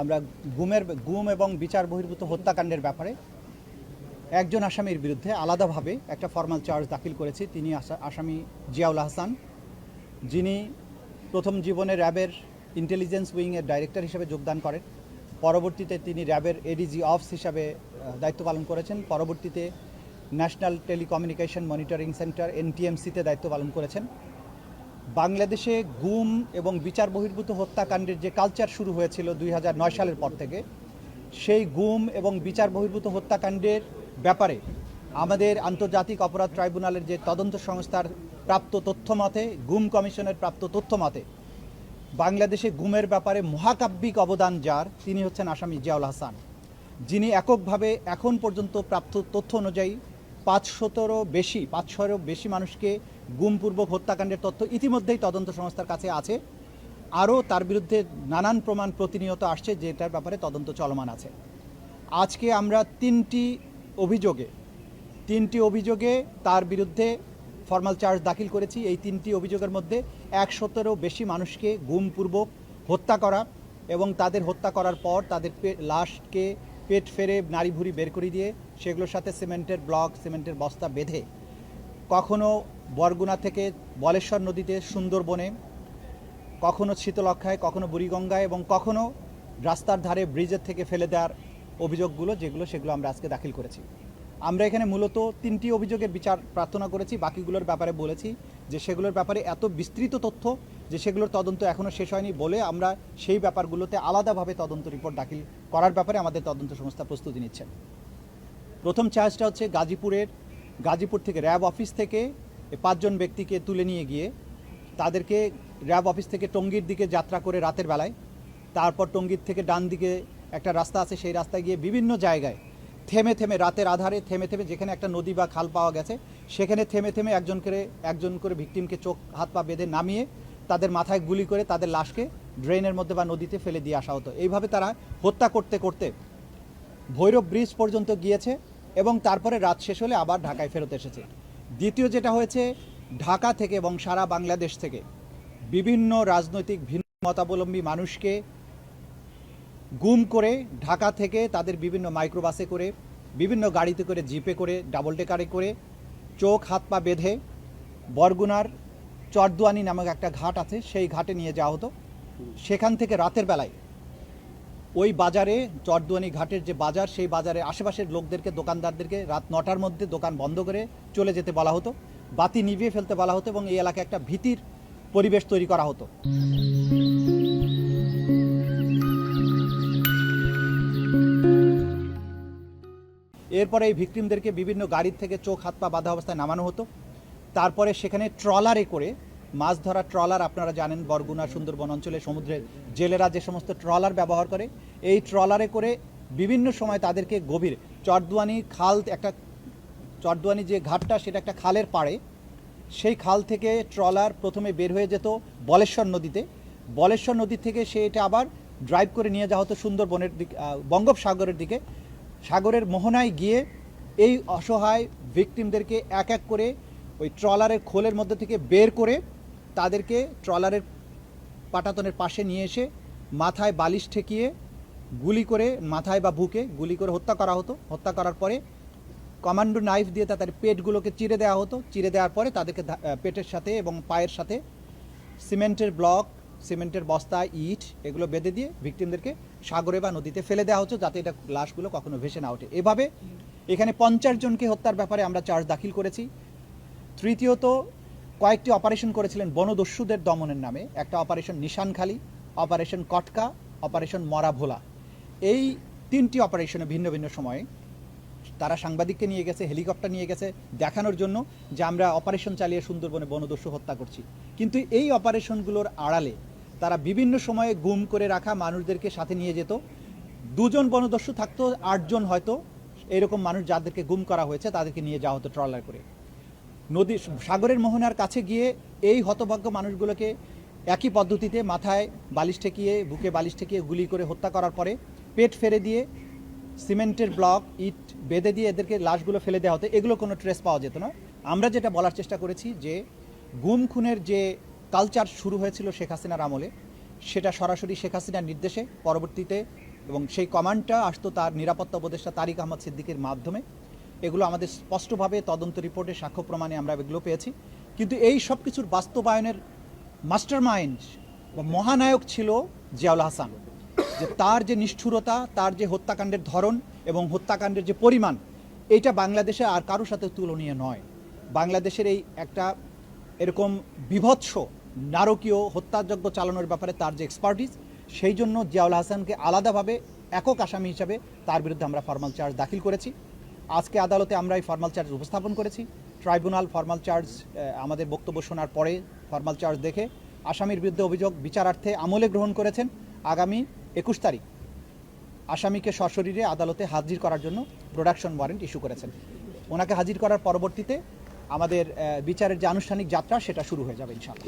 আমরা গুম এবং বিচার বহির্ভূত হত্যাকাণ্ডের ব্যাপারে একজন আসামির বিরুদ্ধে আলাদাভাবে একটা ফর্মাল চার্জ দাখিল করেছি। তিনি আসামি জিয়াউল আহসান, যিনি প্রথম জীবনে র্যাবের ইন্টেলিজেন্স উইংয়ের ডাইরেক্টর হিসেবে যোগদান করেন। পরবর্তীতে তিনি র্যাবের এডিজি অফিস হিসাবে দায়িত্ব পালন করেছেন। পরবর্তীতে ন্যাশনাল টেলিকমিউনিকেশন মনিটরিং সেন্টার NTMC-তে দায়িত্ব পালন করেছেন। বাংলাদেশে গুম এবং বিচার বহির্ভূত হত্যাকাণ্ডের যে কালচার শুরু হয়েছিল 2009 সালের পর থেকে, সেই গুম এবং বিচার বহির্ভূত হত্যাকাণ্ডের ব্যাপারে আমাদের আন্তর্জাতিক অপরাধ ট্রাইব্যুনালের যে তদন্ত সংস্থার প্রাপ্ত তথ্য মতে, গুম কমিশনের প্রাপ্ত তথ্য মতে, বাংলাদেশে গুমের ব্যাপারে মহাকাব্যিক অবদান যার, তিনি হচ্ছেন আসামি জিয়াউল আহসান, যিনি এককভাবে এখন পর্যন্ত প্রাপ্ত তথ্য অনুযায়ী 500-এরও বেশি মানুষকে গুমপূর্বক হত্যাকাণ্ডের তথ্য ইতিমধ্যেই তদন্ত সংস্থার কাছে আছে। আরও তার বিরুদ্ধে নানান প্রমাণ প্রতিনিয়ত আসছে, যেটার ব্যাপারে তদন্ত চলমান আছে। আজকে আমরা তিনটি অভিযোগে তার বিরুদ্ধে ফর্মাল চার্জ দাখিল করেছি। এই তিনটি অভিযোগের মধ্যে 100-এরও বেশি মানুষকে গুমপূর্বক হত্যা করা এবং তাদের হত্যা করার পর তাদের লাশকে পেট ফেরে নাড়ি ভুড়ি বের করে দিয়ে সেগুলোর সাথে সিমেন্টের বস্তা বেঁধে কখনো বরগুনা থেকে বলেশ্বর নদীতে সুন্দরবনে, কখনো শীতলক্ষায়, কখনো বুড়িগঙ্গায় এবং কখনো রাস্তার ধারে ব্রিজের থেকে ফেলে দেওয়ার অভিযোগগুলো সেগুলো আমরা আজকে দাখিল করেছি। আমরা এখানে মূলত তিনটি অভিযোগের বিচার প্রার্থনা করেছি। বাকিগুলোর ব্যাপারে বলেছি যে সেগুলোর ব্যাপারে এত বিস্তৃত তথ্য যে সেগুলোর তদন্ত এখনও শেষ হয়নি বলে আমরা সেই ব্যাপারগুলোতে আলাদাভাবে তদন্ত রিপোর্ট দাখিল করার ব্যাপারে আমাদের তদন্ত সংস্থা প্রস্তুতি নিচ্ছেন। প্রথম চার্জটা হচ্ছে গাজীপুর থেকে র্যাব অফিস থেকে 5 জন ব্যক্তিকে তুলে নিয়ে গিয়ে তাদেরকে র্যাব অফিস থেকে টঙ্গীর দিকে যাত্রা করে রাতের বেলায়, তারপর টঙ্গীর থেকে ডান দিকে একটা রাস্তা আছে, সেই রাস্তায় গিয়ে বিভিন্ন জায়গায় থেমে রাতের আধারে থেমে যেখানে একটা নদী বা খাল পাওয়া গেছে সেখানে থেমে একজন করে ভিকটিমকে চোখ হাত পা বেঁধে নামিয়ে তাদের মাথায় গুলি করে তাদের লাশকে ড্রেনের মধ্যে বা নদীতে ফেলে দিয়ে আসা হতো। এইভাবে তারা হত্যা করতে করতে ভৈরব ব্রিজ পর্যন্ত গিয়েছে এবং তারপরে রাত শেষ হলে আবার ঢাকায় ফেরত এসেছে। দ্বিতীয় যেটা হয়েছে, ঢাকা থেকে এবং সারা বাংলাদেশ থেকে বিভিন্ন রাজনৈতিক ভিন্ন মতাবলম্বী মানুষকে গুম করে ঢাকা থেকে তাদের বিভিন্ন মাইক্রোবাসে করে, বিভিন্ন গাড়িতে করে, জিপে করে, ডাবল ডেকারে করে চোখ হাত পা বেঁধে বরগুনার চরদুয়ানি নামক একটা ঘাট আছে, সেই ঘাটে নিয়ে যাওয়া হতো। সেখান থেকে রাতের বেলায় ওই বাজারে, চরদুয়ানি ঘাটের যে বাজার, সেই বাজারে আশেপাশের লোকদেরকে, দোকানদারদেরকে রাত 9টার মধ্যে দোকান বন্ধ করে চলে যেতে বলা হতো, বাতি নিভিয়ে ফেলতে বলা হতো এবং এই এলাকায় একটা ভীতির পরিবেশ তৈরি করা হতো। এরপরে এই ভিকটিমদেরকে বিভিন্ন গাড়ির থেকে চোখ হাত পা বাঁধা অবস্থায় নামানো হতো। তারপরে সেখানে ট্রলারে করে, মাছ ধরা ট্রলার আপনারা জানেন, বরগুনা সুন্দরবন অঞ্চলে সমুদ্রের জেলেরা যে সমস্ত ট্রলার ব্যবহার করে, এই ট্রলারে করে বিভিন্ন সময় তাদেরকে গভীর চরদুয়ানি যে ঘাটটা, সেটা একটা খালের পাড়ে, সেই খাল থেকে ট্রলার প্রথমে বের হয়ে যেত বলেশ্বর নদী থেকে সেটা আবার ড্রাইভ করে নিয়ে যাওয়া হতো সুন্দরবনের দিকে, বঙ্গোপসাগরের দিকে। সাগরের মোহনায় গিয়ে এই অসহায় ভিকটিমদেরকে এক এক করে ওই ট্রলারের খোলের মধ্যে থেকে বের করে তাদেরকে ট্রলারের পাটাতনের পাশে নিয়ে এসে মাথায় বালিশ ঠেকিয়ে গুলি করে, মাথায় বা বুকে গুলি করে হত্যা করা হতো। হত্যা করার পরে কমান্ডো নাইফ দিয়ে তাদের পেটগুলোকে চিরে দেওয়া হতো। চিরে দেওয়ার পরে তাদেরকে পেটের সাথে এবং পায়ের সাথে সিমেন্টের বস্তা, ইট এগুলো বেঁধে দিয়ে ভিকটিমদেরকে সাগরে বা নদীতে ফেলে দেওয়া হতো, যাতে এটা লাশগুলো কখনো ভেসে না ওঠে। এভাবে এখানে 50 জনকে হত্যার ব্যাপারে আমরা চার্জ দাখিল করেছি। তৃতীয়ত, কয়েকটি অপারেশন করেছিলেন বনদস্যুদের দমনের নামে। একটা অপারেশন নিশানখালী, অপারেশন কটকা, অপারেশন মরাভোলা। এই 3টি অপারেশনে ভিন্ন ভিন্ন সময়ে তারা সাংবাদিককে নিয়ে গেছে, হেলিকপ্টার নিয়ে গেছে দেখানোর জন্য যে আমরা অপারেশন চালিয়ে সুন্দরবনে বনদস্যু হত্যা করছি। কিন্তু এই অপারেশনগুলোর আড়ালে তারা বিভিন্ন সময়ে গুম করে রাখা মানুষদেরকে সাথে নিয়ে যেত। 2 জন বনদস্যু থাকতো, 8 জন হয়তো এরকম মানুষ যাদেরকে গুম করা হয়েছে তাদেরকে নিয়ে যাওয়া হতো ট্রলার করে। সাগরের মোহনার কাছে গিয়ে এই হতভাগ্য মানুষগুলোকে একই পদ্ধতিতে মাথায় বালিশ ঠেকিয়ে, বুকে বালিশ ঠেকিয়ে গুলি করে হত্যা করার পরে পেট ফেরে দিয়ে সিমেন্টের ব্লক, ইট বেঁধে দিয়ে এদেরকে লাশগুলো ফেলে দেওয়া হতো। এগুলো কোনো ট্রেস পাওয়া যেত না। আমরা যেটা বলার চেষ্টা করেছি যে গুম খুনের যে কালচার শুরু হয়েছিল শেখ হাসিনার আমলে, সেটা সরাসরি শেখ হাসিনার নির্দেশে পরবর্তীতে এবং সেই কমান্ডটা আসতো তার নিরাপত্তা উপদেষ্টা তারিক আহমদ সিদ্দিকের মাধ্যমে। এগুলো আমাদের স্পষ্টভাবে তদন্ত রিপোর্টে সাক্ষ্য প্রমাণে আমরা এগুলো পেয়েছি। কিন্তু এই সব কিছুর বাস্তবায়নের মাস্টার মাইন্ড বা মহানায়ক ছিল জিয়াউল হাসান। যে তার যে নিষ্ঠুরতা, তার যে হত্যাকাণ্ডের ধরন এবং হত্যাকাণ্ডের যে পরিমাণ, এইটা বাংলাদেশে আর কারোর সাথে তুলনীয় নয়। বাংলাদেশের এই একটা এরকম বীভৎস নারকীয় হত্যাযজ্ঞ চালানোর ব্যাপারে তার যে এক্সপার্টিস, সেই জন্য জিয়াউল হাসানকে আলাদাভাবে একক আসামি হিসাবে তার বিরুদ্ধে আমরা ফর্মাল চার্জ দাখিল করেছি। আজকে আদালতে আমরা এই ফর্মাল চার্জ উপস্থাপন করেছি। ট্রাইব্যুনাল ফর্মাল চার্জ আমাদের বক্তব্য শোনার পরে ফর্মাল চার্জ দেখে আসামির বিরুদ্ধে অভিযোগ বিচারার্থে আমলে গ্রহণ করেছেন। আগামী 21 তারিখ আসামিকে সশরীরে আদালতে হাজির করার জন্য প্রোডাকশন ওয়ারেন্ট ইস্যু করেছেন। ওনাকে হাজির করার পরবর্তীতে আমাদের বিচারের যে আনুষ্ঠানিক যাত্রা সেটা শুরু হয়ে যাবে ইনশাআল্লাহ।